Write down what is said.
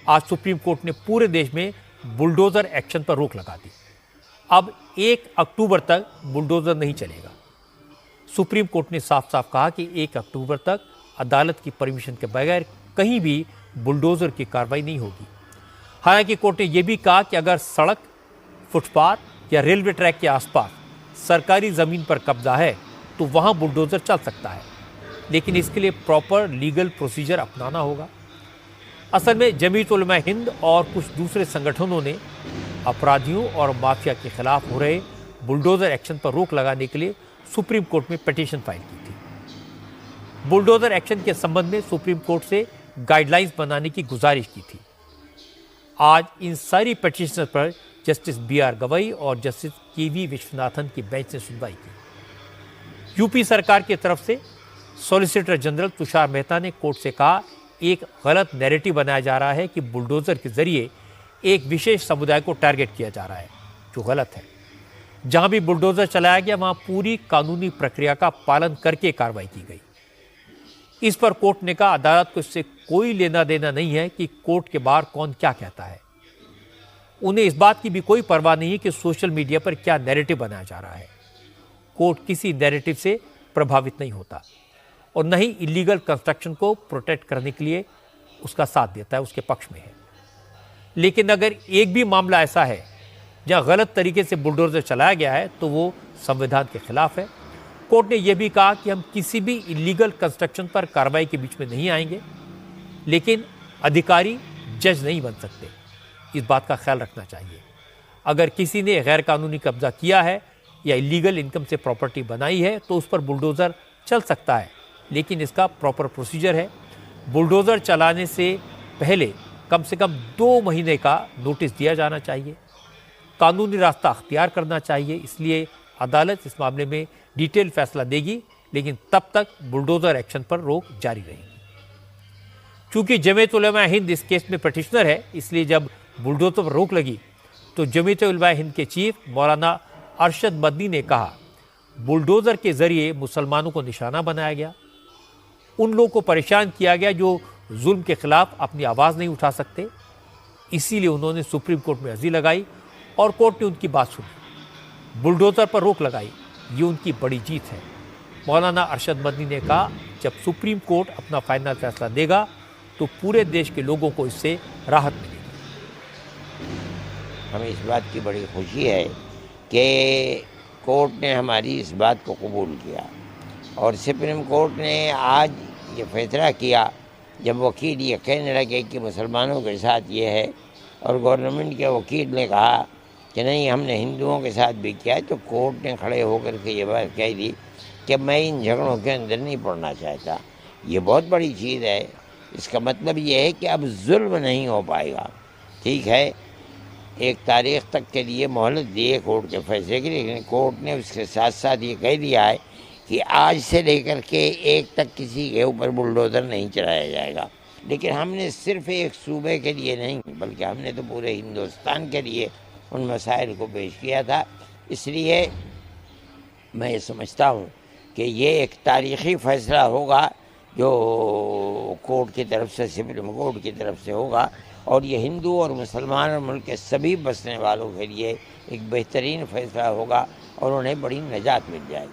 आज supreme court ने पूरे देश में बुलडोजर एक्शन पर रोक लगा दी। अब 1 अक्टूबर तक बुलडोजर नहीं चलेगा। सुप्रीम कोर्ट ने साफ साफ कहा कि 1 अक्टूबर तक अदालत की परमिशन के बगैर कहीं भी बुलडोजर की कार्रवाई नहीं होगी। हालांकि कोर्ट ने यह भी कहा कि अगर सड़क, फुटपाथ या रेलवे ट्रैक के आसपास सरकारी जमीन पर कब्जा है तो वहां बुलडोजर चल सकता है, लेकिन इसके लिए प्रॉपर लीगल प्रोसीजर अपनाना होगा। असल में जमीयत उलमा हिंद और कुछ दूसरे संगठनों ने अपराधियों और माफिया के खिलाफ हो रहे बुलडोजर एक्शन पर रोक लगाने के लिए सुप्रीम कोर्ट में पिटीशन फाइल की थी। बुलडोजर एक्शन के संबंध में सुप्रीम कोर्ट से गाइडलाइंस बनाने की गुजारिश की थी। आज इन सारी पिटीशन पर जस्टिस BR गवई और जस्टिस KV विश्वनाथन की बेंच ने सुनवाई की। यूपी सरकार की तरफ से सॉलिसिटर जनरल तुषार मेहता ने कोर्ट से कहा, एक गलत नैरेटिव बनाया जा रहा है कि बुलडोजर के जरिए एक विशेष समुदाय को टारगेट किया जा रहा है, जो गलत है। जहां भी बुलडोजर चलाया गया वहां पूरी कानूनी प्रक्रिया का पालन करके कार्रवाई की गई। इस पर कोर्ट ने कहा, अदालत को इससे कोई लेना देना नहीं है कि कोर्ट के बाहर कौन क्या कहता है। उन्हें इस बात की भी कोई परवाह नहीं है कि सोशल मीडिया पर क्या नैरेटिव बनाया जा रहा है। कोर्ट किसी नैरेटिव से प्रभावित नहीं होता और न ही इलीगल कंस्ट्रक्शन को प्रोटेक्ट करने के लिए उसका साथ देता है, उसके पक्ष में है। लेकिन अगर एक भी मामला ऐसा है जहां गलत तरीके से बुलडोजर चलाया गया है तो वो संविधान के खिलाफ है। कोर्ट ने यह भी कहा कि हम किसी भी इलीगल कंस्ट्रक्शन पर कार्रवाई के बीच में नहीं आएंगे, लेकिन अधिकारी जज नहीं बन सकते। इस बात का ख्याल रखना चाहिए। अगर किसी ने गैर कानूनी कब्जा किया है या इलीगल इनकम से प्रॉपर्टी बनाई है तो उस पर बुलडोजर चल सकता है, लेकिन इसका प्रॉपर प्रोसीजर है। बुलडोजर चलाने से पहले कम से कम 2 महीने का नोटिस दिया जाना चाहिए। कानूनी रास्ता अख्तियार करना चाहिए। इसलिए अदालत इस मामले में डिटेल फैसला देगी, लेकिन तब तक बुलडोजर एक्शन पर रोक जारी रहेगी। चूंकि जमीयत उलमा हिंद इस केस में पिटिशनर है, इसलिए जब बुलडोजर पर रोक लगी तो जमीयत उलमा हिंद के चीफ मौलाना अरशद मदनी ने कहा, बुलडोजर के जरिए मुसलमानों को निशाना बनाया गया, उन लोगों को परेशान किया गया जो जुल्म के खिलाफ अपनी आवाज़ नहीं उठा सकते। इसीलिए उन्होंने सुप्रीम कोर्ट में अर्जी लगाई और कोर्ट ने उनकी बात सुनी, बुलडोजर पर रोक लगाई। ये उनकी बड़ी जीत है। मौलाना अरशद मदनी ने कहा, जब सुप्रीम कोर्ट अपना फाइनल फैसला देगा तो पूरे देश के लोगों को इससे राहत मिलेगी। हमें इस बात की बड़ी खुशी है कि कोर्ट ने हमारी इस बात को कबूल किया और सुप्रीम कोर्ट ने आज ये फैसला किया। जब वकील ये कहने लगे कि मुसलमानों के साथ ये है और गवर्नमेंट के वकील ने कहा कि नहीं, हमने हिंदुओं के साथ भी किया है, तो कोर्ट ने खड़े होकर के ये बात कह दी कि मैं इन झगड़ों के अंदर नहीं पड़ना चाहता। ये बहुत बड़ी चीज़ है। इसका मतलब ये है कि अब जुल्म नहीं हो पाएगा। ठीक है, 1 तारीख तक के लिए मोहलत दी है कोर्ट के फैसले की, लेकिन कोर्ट ने उसके साथ साथ ये कह दिया है कि आज से लेकर के 1 तक किसी के ऊपर बुलडोज़र नहीं चलाया जाएगा। लेकिन हमने सिर्फ एक सूबे के लिए नहीं, बल्कि हमने तो पूरे हिंदुस्तान के लिए उन मसाइल को पेश किया था। इसलिए मैं ये समझता हूँ कि ये एक तारीख़ी फ़ैसला होगा जो कोर्ट की तरफ से, सुप्रीम कोर्ट की तरफ से होगा, और ये हिंदू और मुसलमान और मुल्क के सभी बसने वालों के लिए एक बेहतरीन फ़ैसला होगा और उन्हें बड़ी निजात मिल जाएगी।